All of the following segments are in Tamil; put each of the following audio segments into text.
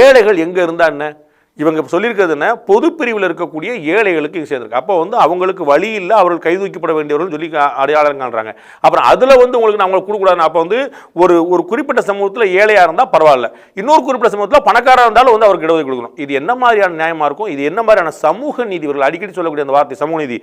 ஏழைகள் எங்கே இருந்தால் என்ன, இவங்க சொல்லியிருக்கிறது என்ன, பொது பிரிவில் இருக்கக்கூடிய ஏழைகளுக்கு சேர்ந்துருக்கு. அப்போ அவங்களுக்கு வழி இல்லை, அவர்கள் கைதூக்கப்பட வேண்டியவர்கள் சொல்லி அடையாளம் காண்றாங்க. அப்புறம் அதில் உங்களுக்கு நான் அவங்களுக்கு கொடுக்கூடாது. அப்போ ஒரு குறிப்பிட்ட சமூகத்தில் ஏழையாக இருந்தால் பரவாயில்ல, இன்னொரு குறிப்பிட்ட சமூகத்தில் பணக்காரராக இருந்தாலும் அவருக்கு இடஒதுக்கீடு கொடுக்கணும். இது என்ன மாதிரியான நியாயமாக இருக்கும்? இது என்ன மாதிரியான சமூக நீதி? இவர்கள் அடிக்கடி சொல்லக்கூடிய அந்த வார்த்தை சமூக நீதி.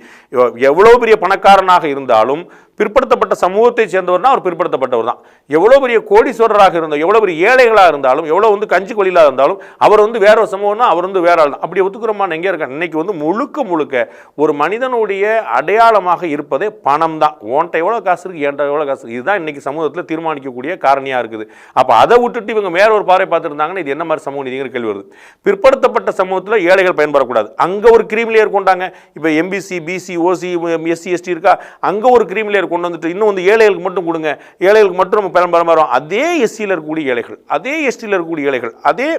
எவ்வளோ பெரிய பணக்காரனாக இருந்தாலும் பிற்படுத்தப்பட்ட சமூகத்தை சேர்ந்தவர்னா அவர் பிற்படுத்தப்பட்டவர் தான். எவ்வளோ பெரிய கோடீஸ்வரராக இருந்தாலும், எவ்வளோ பெரிய ஏழைகளாக இருந்தாலும், எவ்வளோ கஞ்சி கொள்ளையிலாக இருந்தாலும் அவர் வேற ஒரு சமூகம்னா அவர் வேற ஆள் தான். அப்படி ஒத்துக்கிறோமா? எங்கே இருக்க இன்னைக்கு முழுக்க முழுக்க ஒரு மனிதனுடைய அடையாளமாக இருப்பதே பணம் தான். ஓன்ட்ட எவ்வளோ காசு இருக்கு, ஏன்ட்ட எவ்வளோ காசு, இதுதான் இன்னைக்கு சமூகத்தில் தீர்மானிக்கக்கூடிய காரணியாக இருக்குது. அப்போ அதை விட்டுட்டு இவங்க வேற ஒரு பார்வை பார்த்துருந்தாங்கன்னா இது என்ன மாதிரி சமூக நீதிங்கிற கேள்வி வருது. பிற்படுத்தப்பட்ட சமூகத்தில் ஏழைகள் பயன்படக்கூடாது, அங்கே ஒரு கிரீமி லேயர் கொண்டாங்க. இப்போ எம்பிசி, பிசி, ஓசி, எஸ்சி, எஸ்டி இருக்கா, அங்கே ஒரு கிரீமி லேயர் கொண்டு வந்துட்டு இன்னும் ஏழைகளுக்கு மட்டும் கொடுங்க, ஏழைகளுக்கு மட்டும் நம்ம பெரும்பாலும் அதே எஸ்சியில் இருக்கக்கூடிய ஏழைகள், அதே எஸ்டியில் இருக்கக்கூடிய ஏழைகள், அதே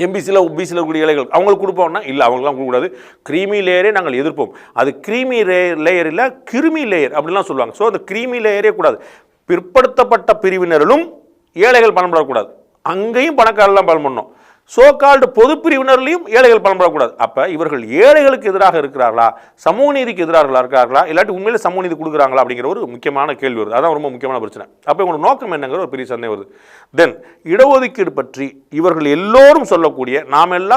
எம்பிசியில் பிசியில் இருக்கக்கூடிய ஏழைகள் அவங்களுக்கு கொடுப்போம்னா இல்லை, அவங்களுக்குலாம் கொடுக்கூடாது. கிரீமி லேயரே நாங்கள் எதிர்ப்போம். அது கிரீமி லேயர் இல்லை, கிருமி லேயர் அப்படிலாம் சொல்லுவாங்க. ஸோ அந்த கிரீமி லேயரே கூடாது. பிற்படுத்தப்பட்ட பிரிவினரிலும் ஏழைகள் பயன்படக்கூடாது, அங்கேயும் பணக்காரெல்லாம் பயன் பண்ணணும். சோகால்டு பொது பிரிவினர்லையும் ஏழைகள் பயன்படக்கூடாது. அப்போ இவர்கள் ஏழைகளுக்கு எதிராக இருக்கிறார்களா, சமூக நீதிக்கு எதிராக இருக்கிறார்களா, இல்லாட்டி உண்மையிலே சமூக நீதி கொடுக்குறாங்களா அப்படிங்கிற ஒரு முக்கியமான கேள்வி வருது. அதான் ரொம்ப முக்கியமான பிரச்சனை. அப்போ இவங்களோட நோக்கம் என்னங்கிற ஒரு பெரிய சந்தேகம் வருது. தென் இடஒதுக்கீடு பற்றி இவர்கள் எல்லோரும் சொல்லக்கூடிய, நாம் எல்லாம்